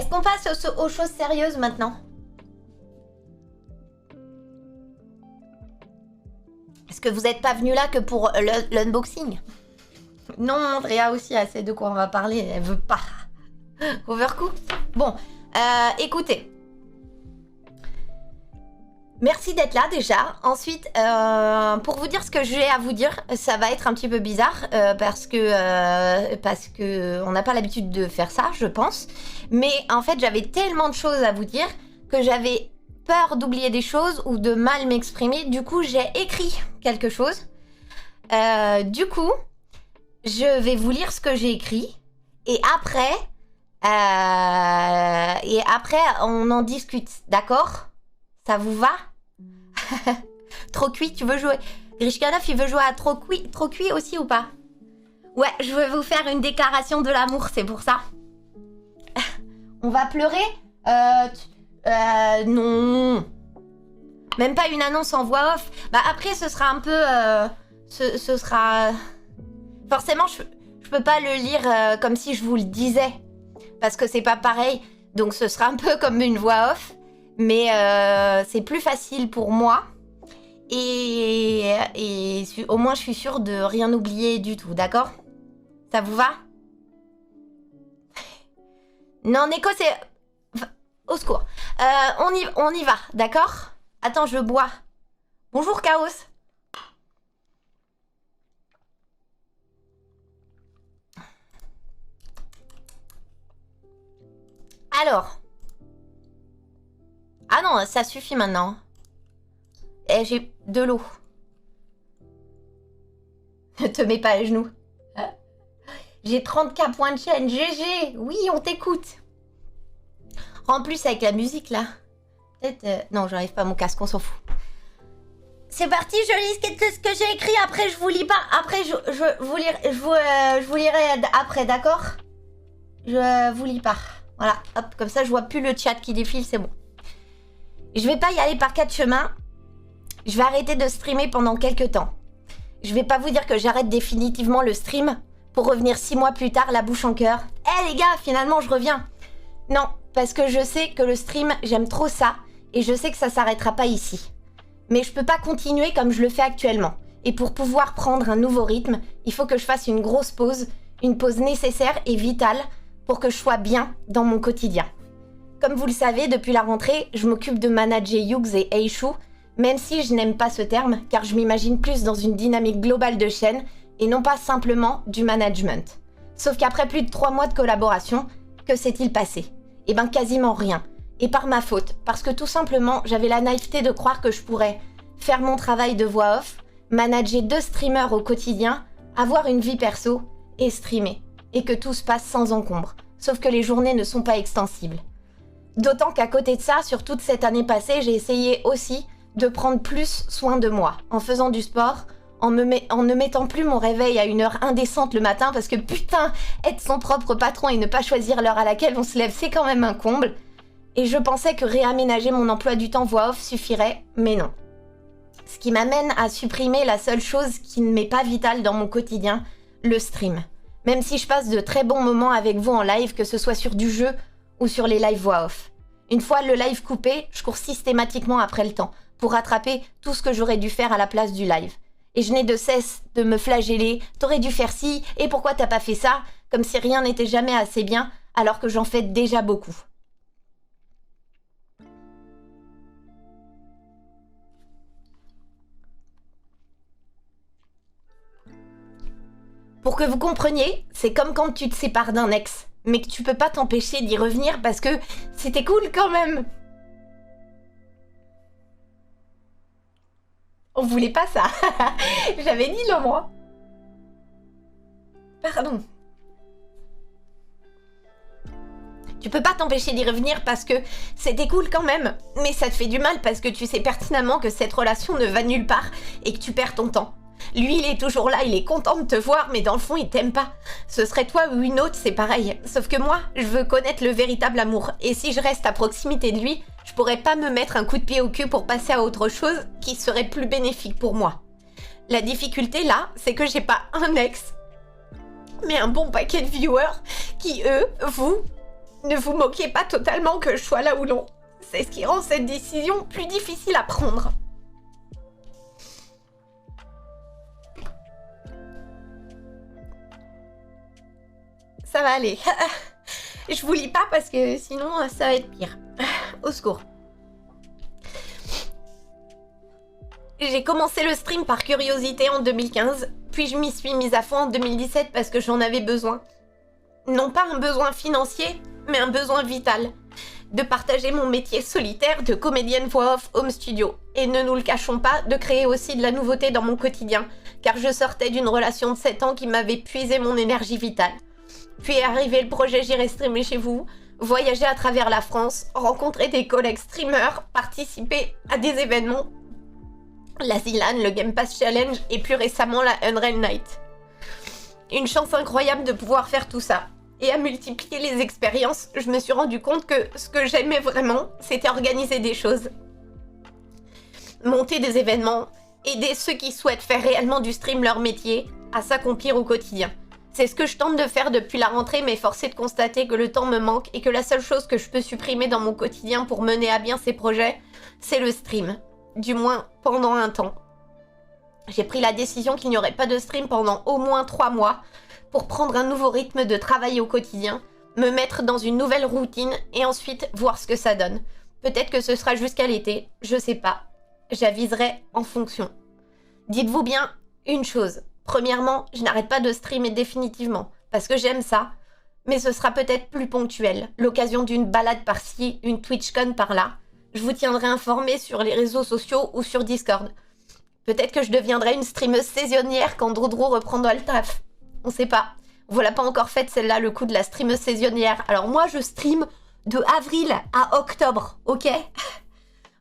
Est-ce qu'on passe aux choses sérieuses maintenant? Est-ce que vous n'êtes pas venu là que pour l'unboxing? Non, Andrea aussi a assez de quoi on va parler, elle veut pas. Overcooked. Bon, écoutez. Merci d'être là déjà. Ensuite, pour vous dire ce que j'ai à vous dire, ça va être un petit peu bizarre parce que on n'a pas l'habitude de faire ça, je pense. Mais en fait, j'avais tellement de choses à vous dire que j'avais peur d'oublier des choses ou de mal m'exprimer. Du coup, j'ai écrit quelque chose. Du coup, je vais vous lire ce que j'ai écrit et après, on en discute, d'accord? Ça vous va? Trop cuit, tu veux jouer? Grishkanov, il veut jouer à trop cuit aussi ou pas? Ouais, je vais vous faire une déclaration de l'amour, c'est pour ça. On va pleurer? Non. Même pas une annonce en voix off. Bah après, ce sera un peu... ce sera... Forcément, je peux pas le lire comme si je vous le disais. Parce que c'est pas pareil. Donc ce sera un peu comme une voix off. Mais c'est plus facile pour moi. Et au moins, je suis sûre de rien oublier du tout, d'accord? Ça vous va? Non, Neko, c'est... Au secours. On y va, d'accord? Attends, je bois. Bonjour, Chaos. Alors. Ah non, ça suffit maintenant. Et j'ai de l'eau. Ne te mets pas à genoux. J'ai 30K points de chaîne. GG. Oui, on t'écoute. En plus, avec la musique, là. Peut-être... Non, j'arrive pas à mon casque, on s'en fout. C'est parti, je lis ce que j'ai écrit. Après, je vous lis pas. Après, je vous lirai après, d'accord? Je vous lis pas. Voilà, hop, comme ça, je vois plus le chat qui défile, c'est bon. Je vais pas y aller par 4 chemins. Je vais arrêter de streamer pendant quelques temps. Je vais pas vous dire que j'arrête définitivement le stream pour revenir 6 mois plus tard, la bouche en cœur. Eh les gars, finalement, je reviens. Non, parce que je sais que le stream, j'aime trop ça et je sais que ça s'arrêtera pas ici. Mais je peux pas continuer comme je le fais actuellement. Et pour pouvoir prendre un nouveau rythme, il faut que je fasse une grosse pause, une pause nécessaire et vitale pour que je sois bien dans mon quotidien. Comme vous le savez, depuis la rentrée, je m'occupe de manager Yugs et Eishu, même si je n'aime pas ce terme, car je m'imagine plus dans une dynamique globale de chaîne et non pas simplement du management. Sauf qu'après plus de 3 mois de collaboration, que s'est-il passé? Eh ben quasiment rien. Et par ma faute, parce que tout simplement, j'avais la naïveté de croire que je pourrais faire mon travail de voix off, manager 2 streamers au quotidien, avoir une vie perso et streamer. Et que tout se passe sans encombre. Sauf que les journées ne sont pas extensibles. D'autant qu'à côté de ça, sur toute cette année passée, j'ai essayé aussi de prendre plus soin de moi, en faisant du sport, en ne mettant plus mon réveil à une heure indécente le matin, parce que putain, être son propre patron et ne pas choisir l'heure à laquelle on se lève, c'est quand même un comble. Et je pensais que réaménager mon emploi du temps voix off suffirait, mais non. Ce qui m'amène à supprimer la seule chose qui ne m'est pas vitale dans mon quotidien, le stream. Même si je passe de très bons moments avec vous en live, que ce soit sur du jeu ou sur les live voix off. Une fois le live coupé, je cours systématiquement après le temps, pour rattraper tout ce que j'aurais dû faire à la place du live. Et je n'ai de cesse de me flageller, t'aurais dû faire ci, et pourquoi t'as pas fait ça, comme si rien n'était jamais assez bien, alors que j'en fais déjà beaucoup. Pour que vous compreniez, c'est comme quand tu te sépares d'un ex, mais que tu peux pas t'empêcher d'y revenir parce que c'était cool quand même. On voulait pas ça. J'avais dit le moi. Pardon. Tu peux pas t'empêcher d'y revenir parce que c'était cool quand même, mais ça te fait du mal parce que tu sais pertinemment que cette relation ne va nulle part et que tu perds ton temps. Lui, il est toujours là, il est content de te voir, mais dans le fond, il t'aime pas. Ce serait toi ou une autre, c'est pareil. Sauf que moi, je veux connaître le véritable amour. Et si je reste à proximité de lui, je pourrais pas me mettre un coup de pied au cul pour passer à autre chose qui serait plus bénéfique pour moi. La difficulté, là, c'est que j'ai pas un ex, mais un bon paquet de viewers qui, eux, vous, Ne vous moquez pas totalement que je sois là ou non. C'est ce qui rend cette décision plus difficile à prendre. Ça va aller. Je vous lis pas parce que sinon ça va être pire. Au secours. J'ai commencé le stream par curiosité en 2015, puis je m'y suis mise à fond en 2017 parce que j'en avais besoin. Non pas un besoin financier, mais un besoin vital. De partager mon métier solitaire de comédienne voix off home studio. Et ne nous le cachons pas, de créer aussi de la nouveauté dans mon quotidien, car je sortais d'une relation de 7 ans qui m'avait puisé mon énergie vitale. Puis est arrivé le projet J'irai streamer chez vous, voyager à travers la France, rencontrer des collègues streamers, participer à des événements, la Zilan, le Game Pass Challenge et plus récemment la Unreal Night. Une chance incroyable de pouvoir faire tout ça. Et à multiplier les expériences, je me suis rendu compte que ce que j'aimais vraiment, c'était organiser des choses. Monter des événements, aider ceux qui souhaitent faire réellement du stream leur métier, à s'accomplir au quotidien. C'est ce que je tente de faire depuis la rentrée, mais force est de constater que le temps me manque et que la seule chose que je peux supprimer dans mon quotidien pour mener à bien ces projets, c'est le stream. Du moins, pendant un temps. J'ai pris la décision qu'il n'y aurait pas de stream pendant au moins 3 mois pour prendre un nouveau rythme de travail au quotidien, me mettre dans une nouvelle routine et ensuite voir ce que ça donne. Peut-être que ce sera jusqu'à l'été, je sais pas. J'aviserai en fonction. Dites-vous bien une chose. Premièrement, je n'arrête pas de streamer définitivement, parce que j'aime ça, mais ce sera peut-être plus ponctuel, l'occasion d'une balade par-ci, une TwitchCon par-là. Je vous tiendrai informé sur les réseaux sociaux ou sur Discord. Peut-être que je deviendrai une streameuse saisonnière quand Drodro reprendra le taf. On sait pas. Voilà pas encore faite celle-là, le coup de la streameuse saisonnière. Alors moi, je stream de avril à octobre, ok?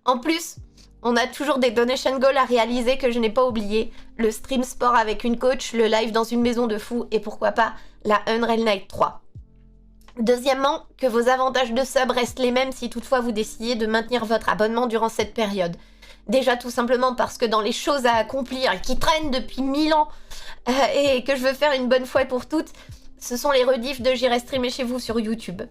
En plus, on a toujours des donation goals à réaliser que je n'ai pas oublié. Le stream sport avec une coach, le live dans une maison de fous et pourquoi pas la Unreal Night 3. Deuxièmement, que vos avantages de sub restent les mêmes si toutefois vous décidez de maintenir votre abonnement durant cette période. Déjà tout simplement parce que dans les choses à accomplir qui traînent depuis 1000 ans et que je veux faire une bonne fois pour toutes, ce sont les rediffs de J'irai streamer chez vous sur YouTube.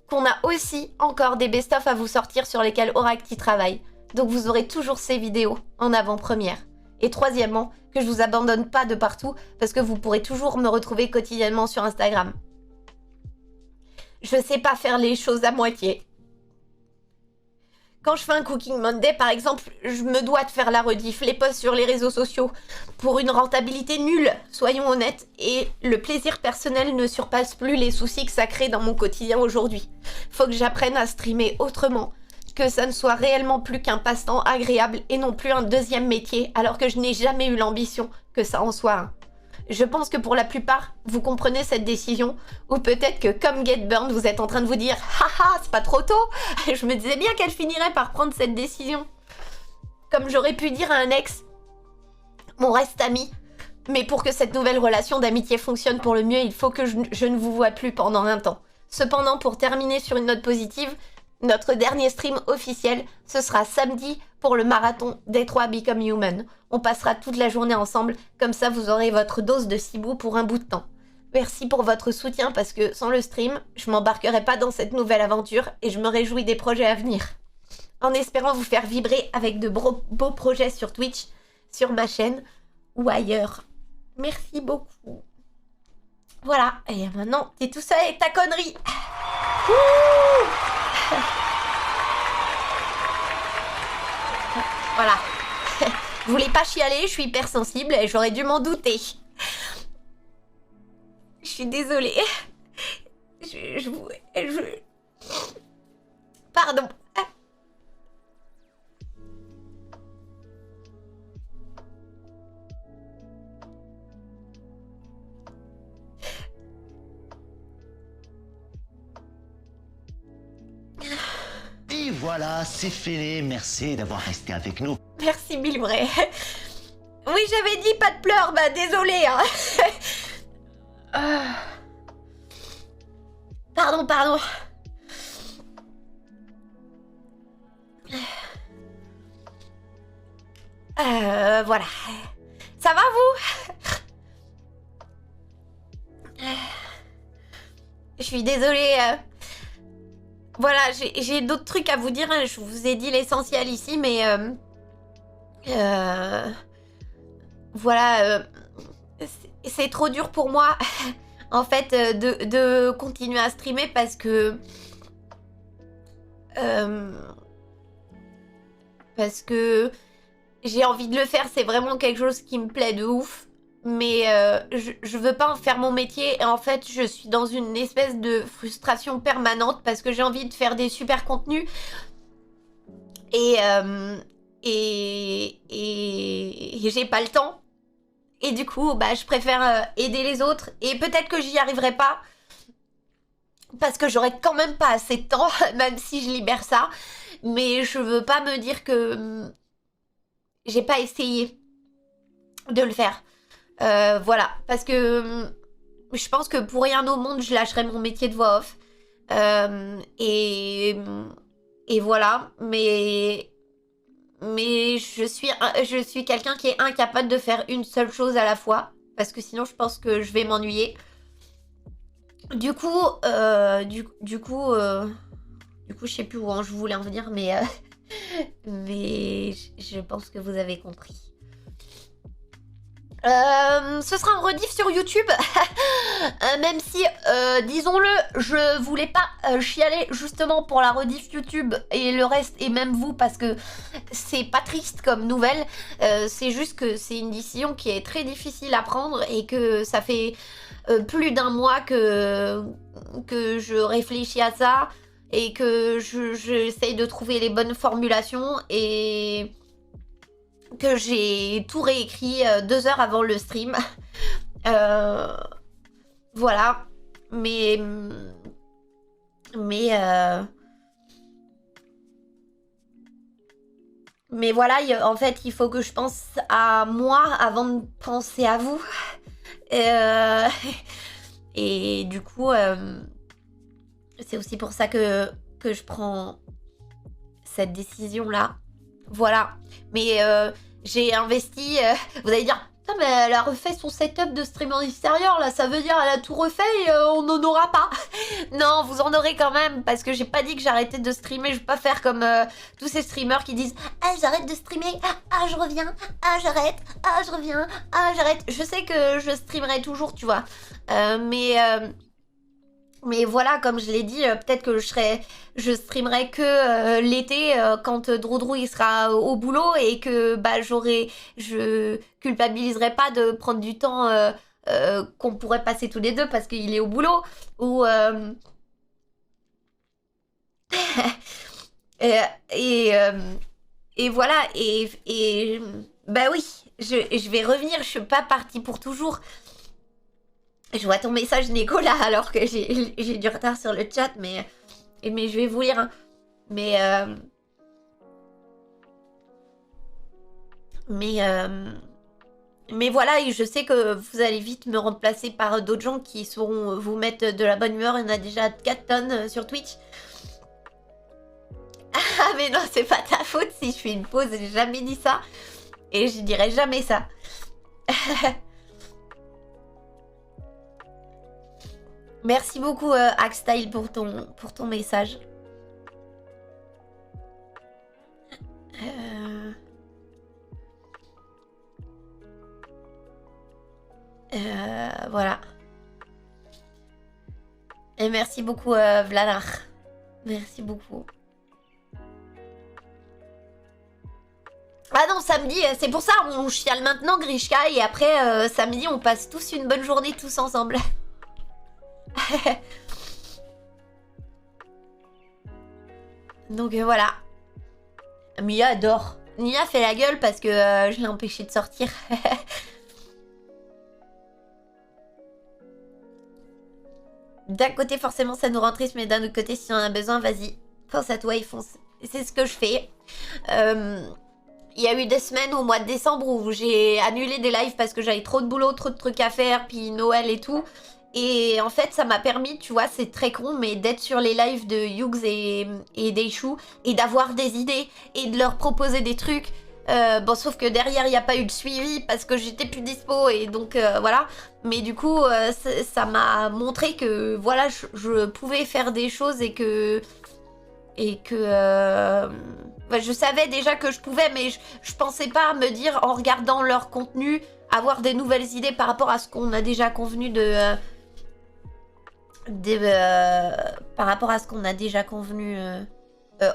Qu'on a aussi encore des best-of à vous sortir sur lesquels Oracti travaille. Donc vous aurez toujours ces vidéos en avant-première. Et troisièmement, que je vous abandonne pas de partout parce que vous pourrez toujours me retrouver quotidiennement sur Instagram. Je sais pas faire les choses à moitié. Quand je fais un Cooking Monday, par exemple, je me dois de faire la rediff, les posts sur les réseaux sociaux, pour une rentabilité nulle, soyons honnêtes, et le plaisir personnel ne surpasse plus les soucis que ça crée dans mon quotidien aujourd'hui. Faut que j'apprenne à streamer autrement, que ça ne soit réellement plus qu'un passe-temps agréable et non plus un deuxième métier, alors que je n'ai jamais eu l'ambition que ça en soit un. Je pense que pour la plupart, vous comprenez cette décision, ou peut-être que comme GetBurn, vous êtes en train de vous dire « Haha, c'est pas trop tôt !» Je me disais bien qu'elle finirait par prendre cette décision. Comme j'aurais pu dire à un ex « On reste amis, mais pour que cette nouvelle relation d'amitié fonctionne pour le mieux, il faut que je ne vous vois plus pendant un temps. » Cependant, pour terminer sur une note positive, notre dernier stream officiel, ce sera samedi pour le marathon Détroit Become Human. On passera toute la journée ensemble, comme ça vous aurez votre dose de cibou pour un bout de temps. Merci pour votre soutien parce que sans le stream, je m'embarquerai pas dans cette nouvelle aventure et je me réjouis des projets à venir. En espérant vous faire vibrer avec de beaux projets sur Twitch, sur ma chaîne ou ailleurs. Merci beaucoup. Voilà, et maintenant, t'es tout seul avec ta connerie. Voilà. Je voulais pas chialer, je suis hypersensible et j'aurais dû m'en douter. Je suis désolée. Pardon. Et voilà, c'est fini. Merci d'avoir resté avec nous. Merci Bilbray. Oui, j'avais dit pas de pleurs, bah désolé. Hein. Pardon. Voilà. Ça va vous? Je suis désolée. Voilà, j'ai d'autres trucs à vous dire. Hein. Je vous ai dit l'essentiel ici, mais... voilà, c'est trop dur pour moi, en fait, de continuer à streamer parce que... parce que j'ai envie de le faire, c'est vraiment quelque chose qui me plaît de ouf. Mais je veux pas en faire mon métier et en fait je suis dans une espèce de frustration permanente parce que j'ai envie de faire des super contenus et j'ai pas le temps et du coup bah je préfère aider les autres et peut-être que j'y arriverai pas parce que j'aurai quand même pas assez de temps même si je libère ça, mais je veux pas me dire que j'ai pas essayé de le faire. Voilà, parce que je pense que pour rien au monde, je lâcherais mon métier de voix off. Et voilà, mais je suis quelqu'un qui est incapable de faire une seule chose à la fois, parce que sinon je pense que je vais m'ennuyer. Du coup, je sais plus où je voulais en venir, mais mais je pense que vous avez compris. Ce sera en rediff sur YouTube, même si, disons-le, je voulais pas chialer justement pour la rediff YouTube et le reste, et même vous, parce que c'est pas triste comme nouvelle, c'est juste que c'est une décision qui est très difficile à prendre et que ça fait plus d'un mois que je réfléchis à ça et que j'essaye de trouver les bonnes formulations et... que j'ai tout réécrit 2 heures avant le stream. Voilà. Mais voilà, en fait, il faut que je pense à moi avant de penser à vous. Et du coup, c'est aussi pour ça que je prends cette décision-là. Voilà. Mais j'ai investi... vous allez dire, putain, mais elle a refait son setup de stream en extérieur, là, ça veut dire elle a tout refait et on n'en aura pas. Non, vous en aurez quand même, parce que j'ai pas dit que j'arrêtais de streamer, je vais pas faire comme tous ces streamers qui disent « Ah, j'arrête de streamer, ah, je reviens, ah, j'arrête, ah, je reviens, ah, j'arrête ». Je sais que je streamerai toujours, tu vois. Mais voilà, comme je l'ai dit, peut-être que je streamerai que l'été quand Droudrou il sera au boulot et que bah je culpabiliserai pas de prendre du temps qu'on pourrait passer tous les deux parce qu'il est au boulot ou et voilà et bah oui, je vais revenir, je suis pas partie pour toujours. Je vois ton message, Nicolas, alors que j'ai du retard sur le chat, mais je vais vous lire. Hein. Mais voilà, et je sais que vous allez vite me remplacer par d'autres gens qui sauront vous mettre de la bonne humeur. Il y en a déjà 4 tonnes sur Twitch. Ah, mais non, c'est pas ta faute si je fais une pause. J'ai jamais dit ça. Et je dirai jamais ça. Merci beaucoup Axtyle pour ton message. Voilà. Et merci beaucoup Vladar. Merci beaucoup. Ah non, samedi, c'est pour ça on chiale maintenant Grishka et après samedi on passe tous une bonne journée tous ensemble. Donc voilà. Mia adore. Nia fait la gueule parce que je l'ai empêchée de sortir. D'un côté forcément ça nous rend triste, mais d'un autre côté si on en a besoin, vas-y, pense à toi et fonce. C'est ce que je fais. Il y a eu des semaines au mois de décembre où j'ai annulé des lives parce que j'avais trop de boulot, trop de trucs à faire, puis Noël et tout. Et en fait, ça m'a permis, tu vois, c'est très con, mais d'être sur les lives de Yugs et Deishu et d'avoir des idées et de leur proposer des trucs. Bon, sauf que derrière, il n'y a pas eu de suivi parce que j'étais plus dispo et donc voilà. Mais du coup, ça m'a montré que voilà, je pouvais faire des choses et que bah, je savais déjà que je pouvais, mais je pensais pas me dire en regardant leur contenu avoir des nouvelles idées par rapport à ce qu'on a déjà convenu par rapport à ce qu'on a déjà convenu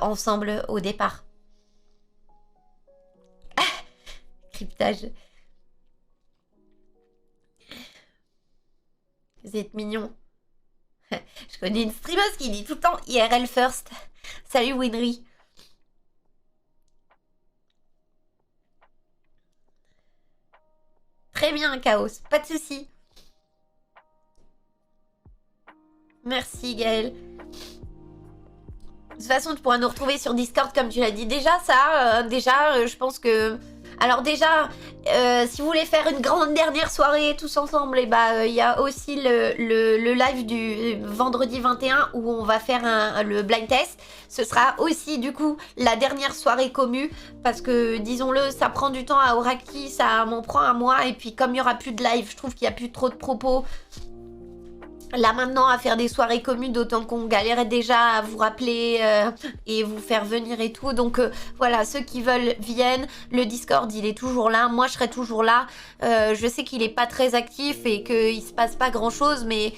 ensemble au départ. Cryptage. Vous êtes mignons. Je connais une streameuse qui dit tout le temps IRL first. Salut Winry. Très bien, Chaos. Pas de soucis. Merci, Gaël. De toute façon, tu pourras nous retrouver sur Discord, comme tu l'as dit. Déjà, ça, je pense que... Alors déjà, si vous voulez faire une grande dernière soirée tous ensemble, et bah, y a aussi le live du vendredi 21 où on va faire le blind test. Ce sera aussi, du coup, la dernière soirée commu. Parce que, disons-le, ça prend du temps à Oraki, ça m'en prend à moi. Et puis, comme il n'y aura plus de live, je trouve qu'il n'y a plus trop de propos... Là maintenant à faire des soirées communes, d'autant qu'on galérait déjà à vous rappeler et vous faire venir et tout. Donc voilà, ceux qui veulent viennent. Le Discord il est toujours là, moi je serai toujours là. Je sais qu'il est pas très actif et qu'il se passe pas grand chose, mais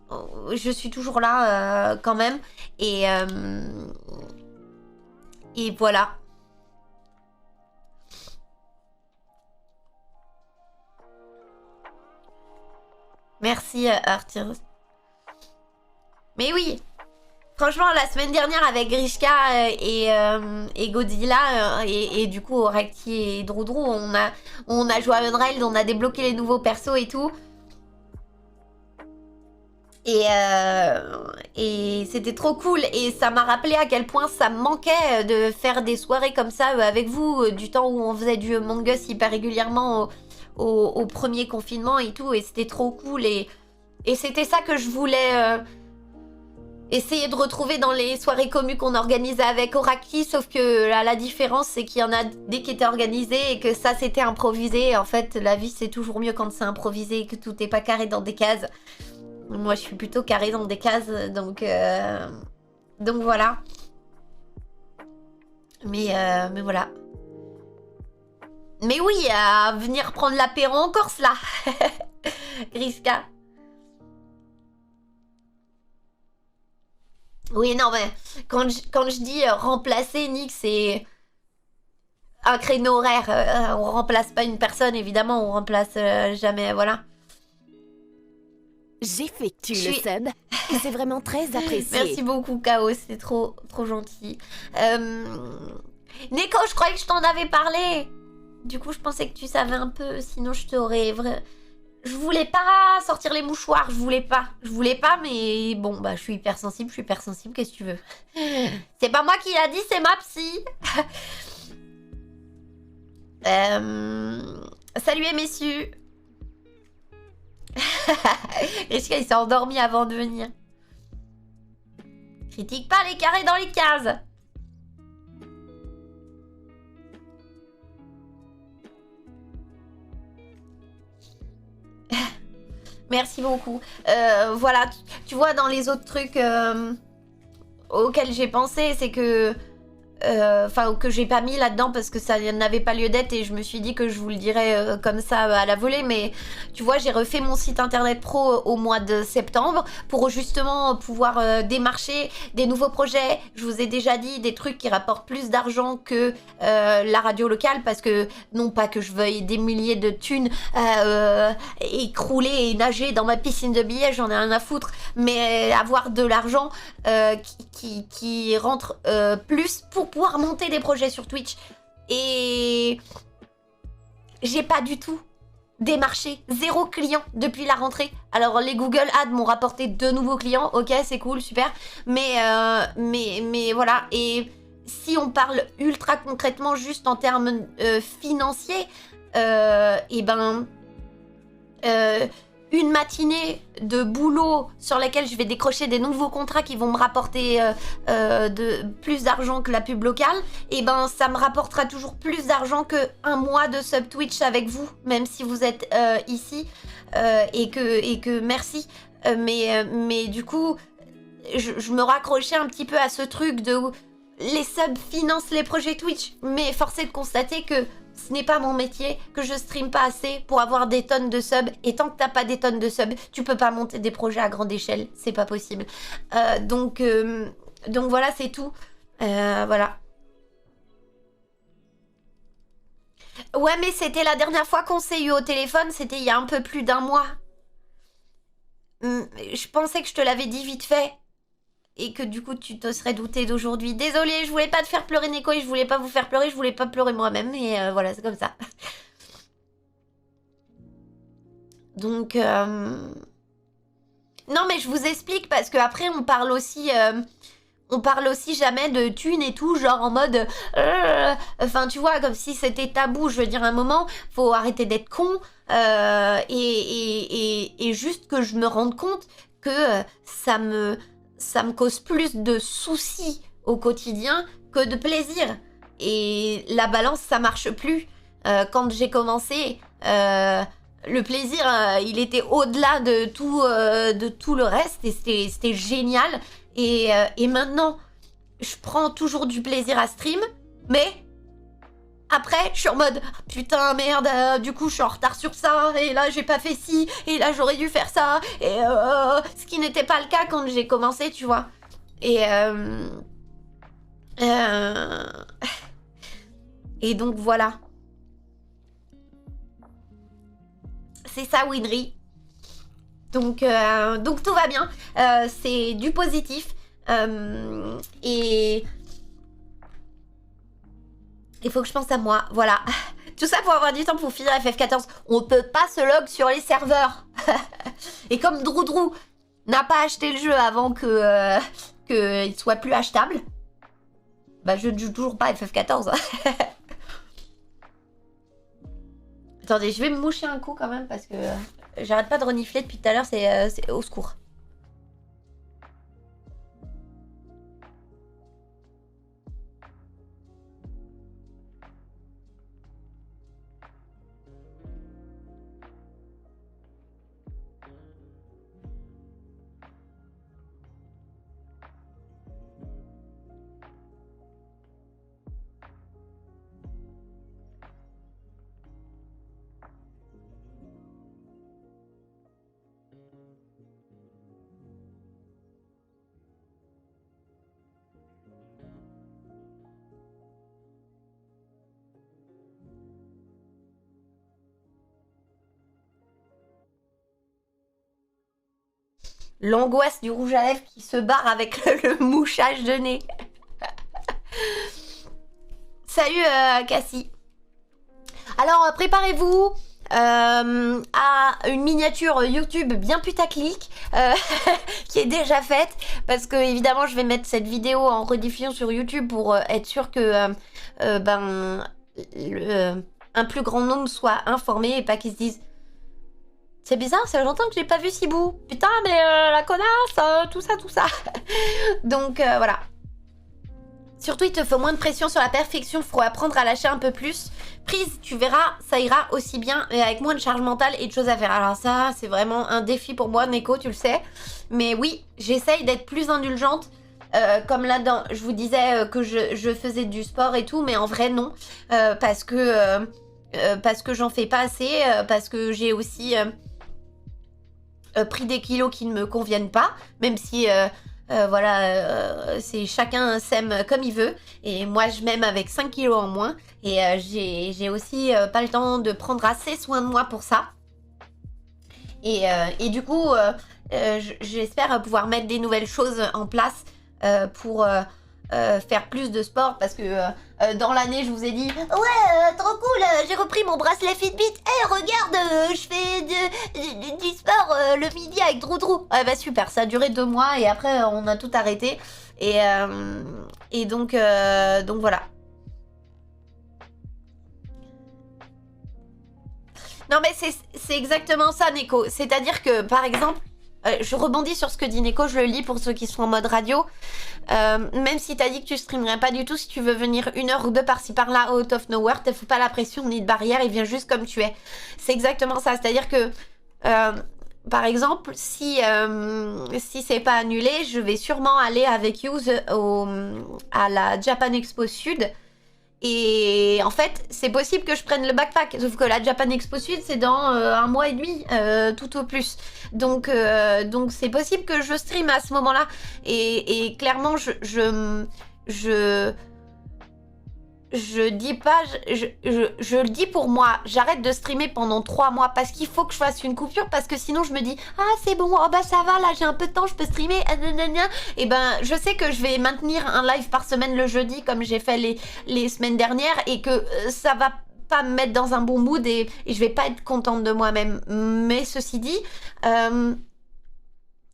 je suis toujours là quand même. Et voilà. Merci Arthur. Mais oui, franchement la semaine dernière avec Grishka et Godzilla et du coup Oraki et Droudrou, on a joué à Unreal, on a débloqué les nouveaux persos et tout. Et c'était trop cool et ça m'a rappelé à quel point ça me manquait de faire des soirées comme ça avec vous, du temps où on faisait du Among Us hyper régulièrement au premier confinement et tout, et c'était trop cool et c'était ça que je voulais essayer de retrouver dans les soirées communes qu'on organisait avec Oraki, sauf que là, la différence c'est qu'il y en a des qui étaient organisées et que ça c'était improvisé. En fait la vie c'est toujours mieux quand c'est improvisé et que tout n'est pas carré dans des cases. Moi je suis plutôt carré dans des cases, donc voilà. Mais voilà. Mais oui, à venir prendre l'apéro en Corse, là. Griska. Oui, non, mais quand je dis remplacer, Nick, c'est un créneau horaire. On remplace pas une personne, évidemment. On remplace jamais, voilà. J'effectue le sub. C'est vraiment très apprécié. Merci beaucoup, Chaos. C'est trop gentil. Neko, je croyais que je t'en avais parlé. Du coup, je pensais que tu savais un peu, sinon je t'aurais... Je voulais pas sortir les mouchoirs, je voulais pas, mais bon, bah, je suis hypersensible, qu'est-ce que tu veux? C'est pas moi qui l'a dit, c'est ma psy. Salut, messieurs. Est-ce qu'il s'est endormi avant de venir? Critique pas les carrés dans les cases. Merci beaucoup. Voilà, tu vois, dans les autres trucs auxquels j'ai pensé, c'est que... Enfin, que j'ai pas mis là-dedans parce que ça n'avait pas lieu d'être et je me suis dit que je vous le dirais comme ça à la volée, mais tu vois, j'ai refait mon site internet pro au mois de septembre pour justement pouvoir démarcher des nouveaux projets. Je vous ai déjà dit des trucs qui rapportent plus d'argent que la radio locale, parce que non pas que je veuille des milliers de thunes écrouler et nager dans ma piscine de billets, j'en ai rien à foutre, mais avoir de l'argent qui rentre plus pour pouvoir monter des projets sur Twitch. Et j'ai pas du tout démarché, 0 client depuis la rentrée. Alors les Google Ads m'ont rapporté 2 nouveaux clients, ok, c'est cool, super, mais voilà. Et si on parle ultra concrètement juste en termes financiers, et ben une matinée de boulot sur laquelle je vais décrocher des nouveaux contrats qui vont me rapporter plus d'argent que la pub locale, et ben ça me rapportera toujours plus d'argent que un mois de sub Twitch avec vous, même si vous êtes ici, et que merci. Mais du coup, je me raccrochais un petit peu à ce truc de les subs financent les projets Twitch, mais force est de constater que ce n'est pas mon métier, que je stream pas assez pour avoir des tonnes de subs. Et tant que t'as pas des tonnes de subs, tu peux pas monter des projets à grande échelle. C'est pas possible. Donc voilà, c'est tout. Voilà. Ouais, mais c'était la dernière fois qu'on s'est eu au téléphone. C'était il y a un peu plus d'un mois. Je pensais que je te l'avais dit vite fait. Et que du coup tu te serais douté d'aujourd'hui. Désolée, je voulais pas te faire pleurer Neko et je voulais pas vous faire pleurer, je voulais pas pleurer moi-même, et voilà, c'est comme ça. Donc non, mais je vous explique parce que après on parle aussi jamais de thunes et tout, genre en mode enfin tu vois, comme si c'était tabou. Je veux dire, à un moment faut arrêter d'être con, et juste que je me rende compte que ça me cause plus de soucis au quotidien que de plaisir. Et la balance, ça marche plus. Quand j'ai commencé, le plaisir, il était au-delà de tout le reste, et c'était génial. Et maintenant, je prends toujours du plaisir à stream, mais après, je suis en mode putain, merde, du coup, je suis en retard sur ça, et là, j'ai pas fait ci, et là, j'aurais dû faire ça, et ce qui n'était pas le cas quand j'ai commencé, tu vois. Et donc, voilà. C'est ça, Winry. Donc tout va bien. C'est du positif. Et il faut que je pense à moi, voilà. Tout ça pour avoir du temps pour finir FF14. On peut pas se log sur les serveurs. Et comme Droudrou n'a pas acheté le jeu avant qu'il soit plus achetable, bah je ne joue toujours pas FF14. Attendez, je vais me moucher un coup quand même parce que j'arrête pas de renifler depuis tout à l'heure, c'est au secours. L'angoisse du rouge à lèvres qui se barre avec le mouchage de nez. Salut Cassie. Alors préparez-vous à une miniature YouTube bien putaclic qui est déjà faite, parce que évidemment je vais mettre cette vidéo en rediffusion sur YouTube pour être sûr que un plus grand nombre soit informé et pas qu'ils se disent c'est bizarre, ça fait longtemps que j'ai pas vu Sibou. Putain, mais la connasse, tout ça. Donc voilà. Surtout, il te faut moins de pression sur la perfection. Faut apprendre à lâcher un peu plus. Prise, tu verras, ça ira aussi bien, mais avec moins de charge mentale et de choses à faire. Alors ça, c'est vraiment un défi pour moi, Neko, tu le sais. Mais oui, j'essaye d'être plus indulgente. Comme là, je vous disais que je faisais du sport et tout, mais en vrai, non. Parce que j'en fais pas assez. Parce que j'ai aussi pris des kilos qui ne me conviennent pas. Même si... voilà, c'est chacun s'aime comme il veut, et moi je m'aime avec 5 kilos en moins, et j'ai aussi pas le temps de prendre assez soin de moi pour ça, et du coup j'espère pouvoir mettre des nouvelles choses en place pour faire plus de sport, parce que dans l'année je vous ai dit ouais trop cool, j'ai repris mon bracelet Fitbit, regarde, je fais du sport le midi avec Droudrou. Ah bah super, ça a duré 2 mois et après on a tout arrêté, et donc voilà. Non, mais c'est exactement ça, Neko. C'est-à-dire que, par exemple, je rebondis sur ce que dit Neko, je le lis pour ceux qui sont en mode radio. Même si t'as dit que tu streamerais pas du tout, si tu veux venir 1 heure ou 2 par-ci par-là, out of nowhere, te fous pas la pression ni de barrière, et viens juste comme tu es. C'est exactement ça. C'est-à-dire que, par exemple, si c'est pas annulé, je vais sûrement aller avec Yous à la Japan Expo Sud. Et en fait, c'est possible que je prenne le backpack. Sauf que la Japan Expo Sud, c'est dans 1 mois et demi, tout au plus. Donc c'est possible que je stream à ce moment-là. Et clairement, je dis pas, je le dis pour moi, j'arrête de streamer pendant 3 mois parce qu'il faut que je fasse une coupure, parce que sinon je me dis, ah c'est bon, oh bah ça va, là j'ai un peu de temps, je peux streamer, et ben je sais que je vais maintenir un live par semaine le jeudi comme j'ai fait les semaines dernières, et que ça va pas me mettre dans un bon mood, et je vais pas être contente de moi-même. Mais ceci dit,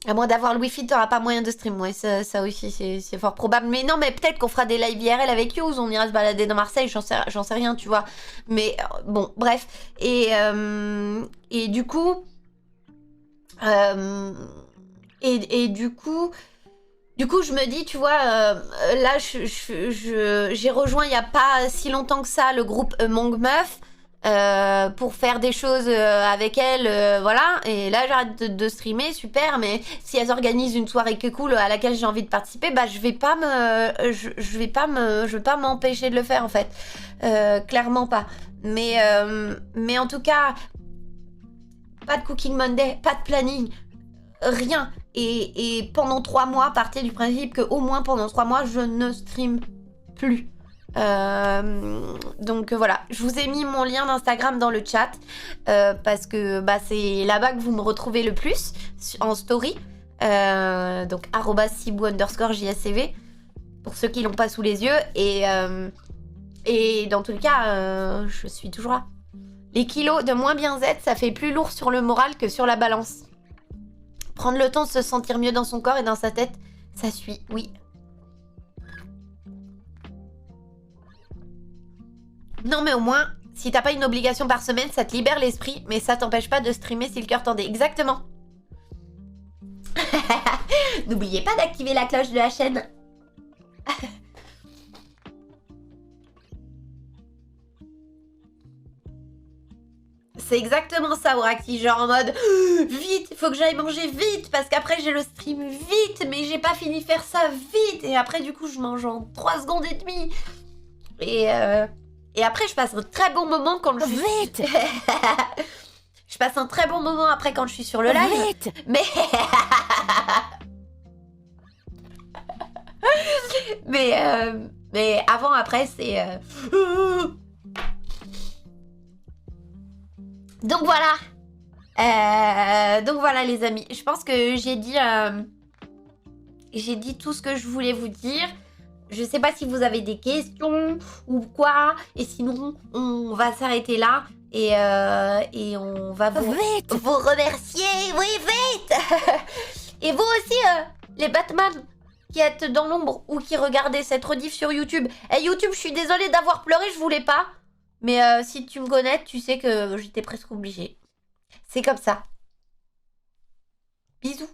à moins d'avoir le wifi, t'auras pas moyen de stream. Ouais, ça aussi, c'est fort probable. Mais non, mais peut-être qu'on fera des live IRL avec Yous, on ira se balader dans Marseille, j'en sais rien, tu vois. Mais bon, bref. Et du coup... Du coup, je me dis, tu vois, là, j'ai rejoint il n'y a pas si longtemps que ça le groupe Among Meuf pour faire des choses avec elles, voilà. Et là, j'arrête de streamer, super. Mais si elles organisent une soirée que cool à laquelle j'ai envie de participer, bah, je vais pas m'empêcher de le faire, en fait. Clairement pas. Mais en tout cas, pas de Cooking Monday, pas de planning, rien. Et pendant 3 mois, partez du principe que au moins pendant 3 mois, je ne stream plus. Donc voilà, je vous ai mis mon lien d'Instagram dans le chat parce que bah, c'est là-bas que vous me retrouvez le plus en story. Donc @sibou_JSCV pour ceux qui l'ont pas sous les yeux. Et dans tous les cas, je suis toujours là. Les kilos de moins bien Z, ça fait plus lourd sur le moral que sur la balance. Prendre le temps de se sentir mieux dans son corps et dans sa tête, ça suit, oui. Non mais au moins, si t'as pas une obligation par semaine, ça te libère l'esprit, mais ça t'empêche pas de streamer si le cœur t'en dit. Exactement. N'oubliez pas d'activer la cloche de la chaîne. C'est exactement ça, Oracti, genre en mode vite, faut que j'aille manger vite parce qu'après j'ai le stream vite, mais j'ai pas fini de faire ça vite, et après du coup je mange en 3 secondes et demie. Et après je passe un très bon moment quand je suis... Vite. Je passe un très bon moment après quand je suis sur le live. Vite. Mais... mais avant, après, c'est... Donc voilà. Donc voilà les amis. Je pense que j'ai dit tout ce que je voulais vous dire. Je sais pas si vous avez des questions ou quoi. Et sinon, on va s'arrêter là. Et on va vous remercier. Oui, vite. Et vous aussi, les Batman qui êtes dans l'ombre ou qui regardez cette rediff sur YouTube. Et YouTube, je suis désolée d'avoir pleuré, je voulais pas. Mais si tu me connais, tu sais que j'étais presque obligée. C'est comme ça. Bisous.